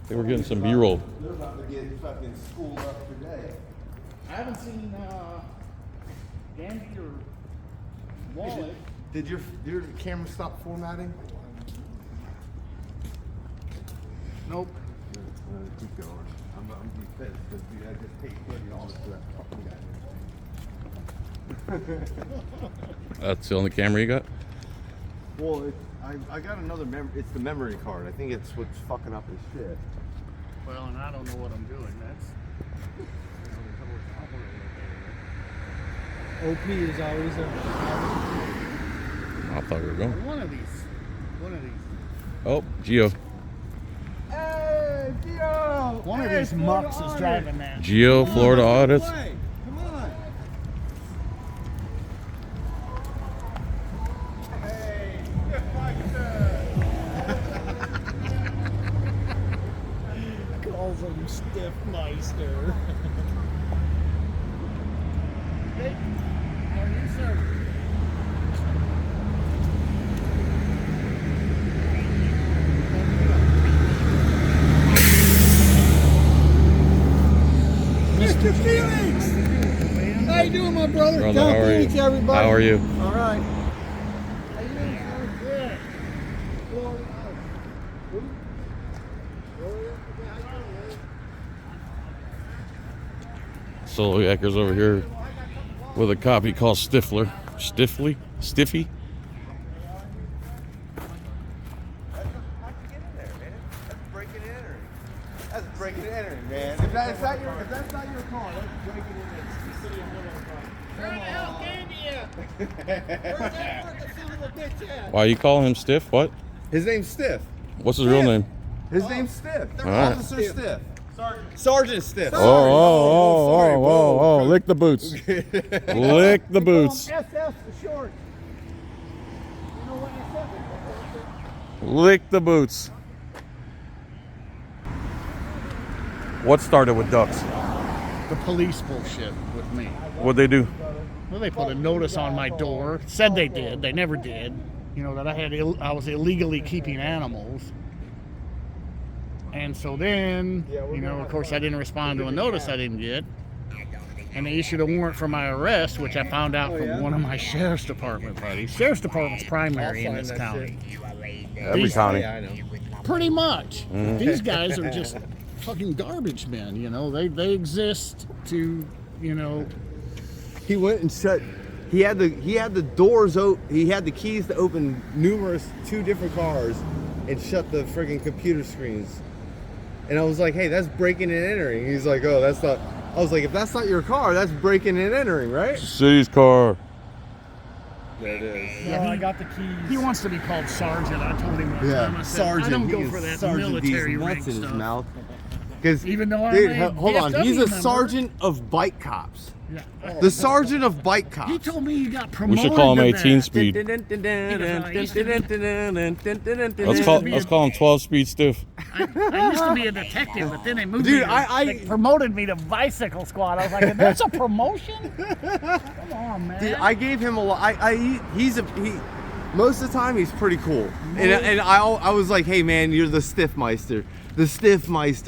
They were getting some B-roll. They're about to get fucking schooled up today. I haven't seen Dandy or Wallet. Did your camera stop formatting? Nope. Keep going. I'm be pissed because I just paid $30 for that fucking guy. That's the only camera you got? Well, I got another it's the memory card. I think it's what's fucking up his shit. Well, and I don't know what I'm doing. That's. OP is always a. I thought we were going. One of these. Oh, Geo. Hey, Gio! One of these mucks is driving that. Geo, Florida Audits. Come on. Hey, Calls him Stiff Meister. Hey, how are you, sir? Mr. Felix! How you doing, my brother? Brother, John how are Felix, you? everybody. How are you? All right. How you doing, sir? Good. Solo Yakker's over here with a copy called Stiffy. That's breaking and entering, man. If that's not your car, that's breaking and entering. Where the hell came you? Why you calling him Stiff? What? His name's Stiff. What's his real name? His name's Stiff. All right. Officer Stiff. Sergeant Stiff. Oh, lick the boots. Lick the boots. SF for short. You know what SF is? Lick the boots. What started with ducks? The police bullshit with me. What'd they do? Well, they put a notice on my door. Said they did. They never did. You know that I was illegally keeping animals. And so then, you know, of course, I didn't respond to a notice I didn't get. And they issued a warrant for my arrest, which I found out from one of my sheriff's department buddies. Sheriff's department's primary in this county. Every county. Yeah, I know. Pretty much. These guys are just fucking garbage men, you know. They exist to, you know. He went and shut. He had the doors open. He had the keys to open two different cars, and shut the friggin' computer screens. And I was like, "Hey, that's breaking and entering." He's like, "Oh, that's not." I was like, "If that's not your car, that's breaking and entering, right?" City's car. There it is. Yeah, I got the keys. He wants to be called Sergeant. I told him one time. I said, Sergeant. I don't go He for is that Sergeant military D's rank nuts in his stuff. mouth. Because Even though I'm dude, a hold on, he's a DFW member. sergeant of bike cops. Yeah. The sergeant of bike cops. He told me he got We promoted. should call him to 18 that. speed. Let's call him 12 speed Stiff. I used to be a detective, but then they moved Dude, me. They promoted me to bicycle squad. I was like, "That's a promotion? Come on, man." Dude, I gave him a lot. Most of the time he's pretty cool, and I was like, "Hey man, you're the Stiff Meister,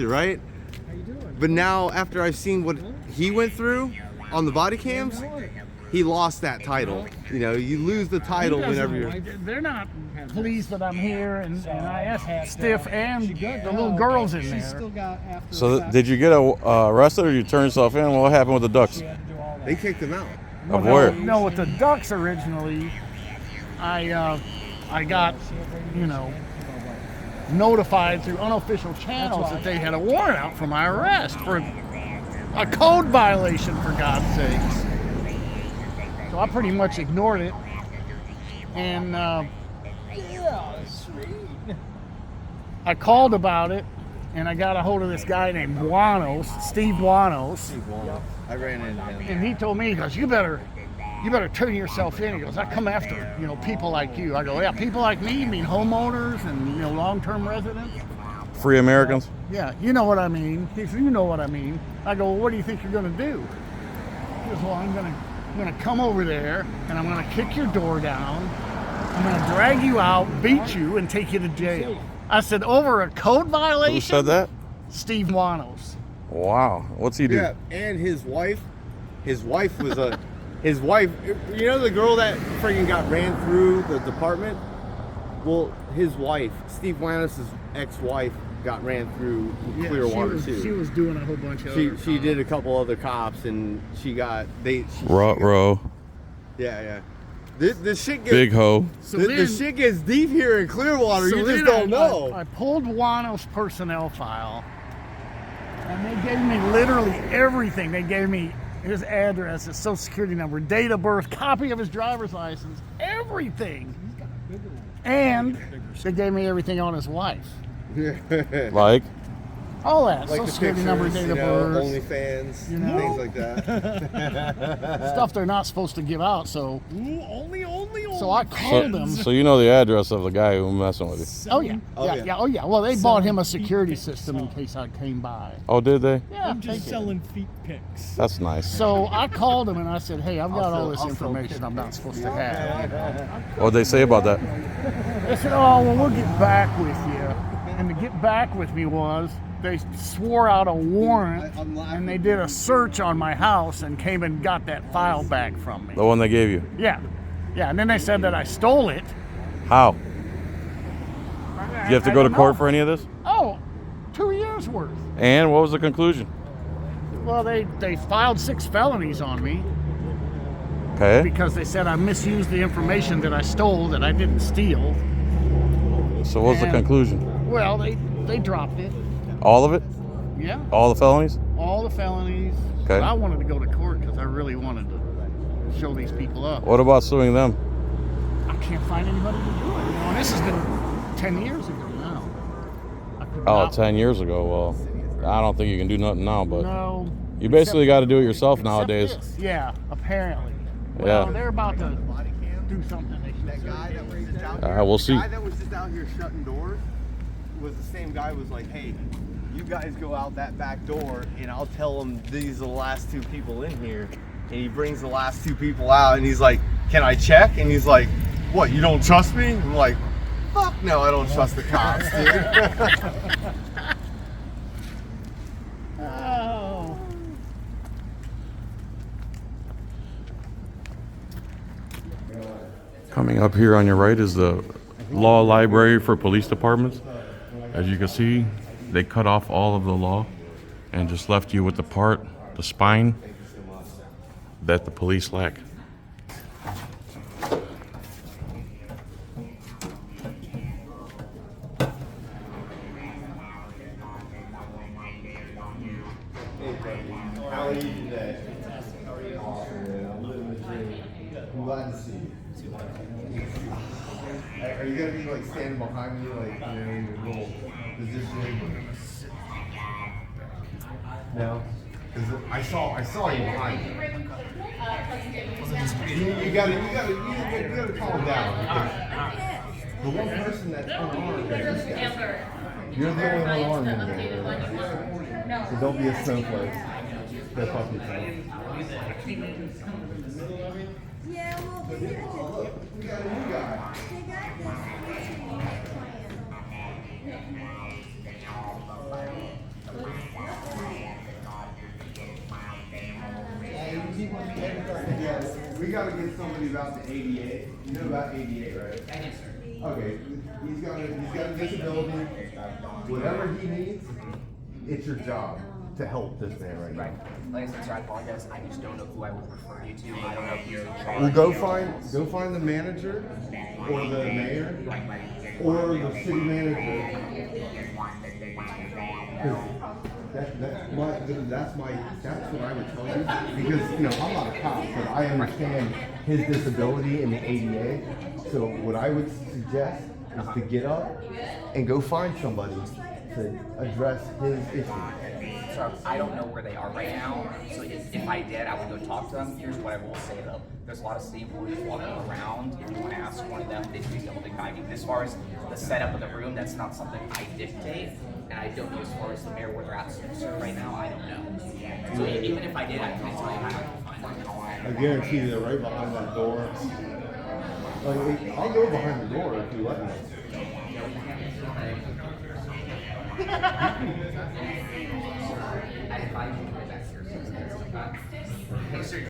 right?" How you doing? But now after I've seen what he went through on the body cams, he lost that title. You know, you lose the title whenever you're. They're not pleased that I'm here, and I asked Stiff and the little girls in She's there. still got after. So did you get arrested or you turn yourself in? What happened with the ducks? She had to do all that. They kicked him out. Of where? No, with the ducks originally, I got, you know, notified through unofficial channels that they had a warrant out for my arrest for a code violation, for God's sakes. So I pretty much ignored it, and Yeah, sweet. I called about it, and I got a hold of this guy named Steve Buanos, I ran into him. and he told me, he goes, you better turn yourself in. He goes, I come after, you know, people like you. I go, yeah, people like me, you mean homeowners and, you know, long-term residents? Free Americans? Yeah, you know what I mean. He said, you know what I mean. I go, well, what do you think you're gonna do? He goes, well, I'm gonna come over there, and I'm gonna kick your door down. I'm gonna drag you out, beat you, and take you to jail. I said, over a code violation? Who said that? Steve Wanos. Wow. What's he do? Yeah, and his wife was a, his wife, you know the girl that freaking got ran through the department? Well, his wife, Steve Wanos' ex-wife, got ran through Clearwater too. She was doing a whole bunch of She did a couple other cops, and she got, Row. Yeah. This shit gets Big hoe. So the shit gets deep here in Clearwater. So You just then don't know. I pulled Wanos' personnel file, and they gave me literally everything. They gave me his address, his social security number, date of birth, copy of his driver's license, everything. And they gave me everything on his wife. Like? All that. Like Social the security pictures, number, date of birth. OnlyFans, You know? things like that. Stuff they're not supposed to give out, so Ooh, only. so I called them. So you know the address of the guy who messing with you. Oh yeah. Oh, yeah. Oh yeah. Well, they bought him a security system in case I came by. Oh, did they? Yeah. I'm they just did. selling feet pics. That's nice. So I called him and I said, "Hey, I've got all this Also- information I'm not supposed to have." What'd they say about that? They said, "Oh, well, we'll get back with you." And to get back with me was they swore out a warrant and they did a search on my house and came and got that file back from me. The one they gave you. Yeah. And then they said that I stole it. How? Did you have to go to court for any of this? Oh, 2 years worth. And what was the conclusion? Well, they filed 6 felonies on me Okay. because they said I misused the information that I stole that I didn't steal. So what was the And- conclusion? Well, they dropped it. All of it? Yeah, All the felonies? all the felonies. Okay. But I wanted to go to court because I really wanted to show these people up. What about suing them? I can't find anybody to do it. You know, and this has been 10 years ago now. I could Oh, not- 10 years ago. Well, I don't think you can do nothing now, but No. you basically got to do it yourself except nowadays. this. Yeah, apparently. Yeah. Well, they're about to do something. That guy that was just out We'll see. The guy that was just out here shutting doors was the same guy who was like, hey, you guys go out that back door and I'll tell them these are the last 2 people in here. And he brings the last 2 people out and he's like, can I check? And he's like, what, you don't trust me? I'm like, fuck no, I don't trust the cops, dude. Oh. Coming up here on your right is the law library for police departments. As you can see, they cut off all of the law and just left you with the part, the spine, that the police lack. How are you today? I'm living the dream. I'm glad to see you. Are you gonna be like standing behind me, like in your little position? No, because I saw you behind me. You gotta calm down. Because the one person that's unarmed is this guy. You're the only one unarmed in there. So don't be a snowflake. Go fuck yourself. Yeah, well, we got a new guy. They got this. We gotta get somebody about the ADA. You know about ADA, right? Yes, sir. Okay, he's got a disability. Whatever he needs, it's your job to help this man right now. Like I said, sir, I apologize. I just don't know who I would refer you to. I don't know who's in charge. Well, go find the manager, or the mayor, or the city manager. 'Cause that's what I would tell you, because you know I'm not a cop, but I understand his disability in the ADA. So what I would suggest is to get up and go find somebody to address his issue. So I don't know where they are right now. So if I did, I would go talk to them. Here's what I will say though. There's a lot of city employees walking around. If you want to ask one of them, they'd be able to guide you. As far as the setup of the room, that's not something I dictate. And I don't know as far as the mayor where they're at right now, I don't know. So even if I did, I couldn't tell you how to find them. I guarantee you they're right behind that door. Like, I'll go behind the door if you let me.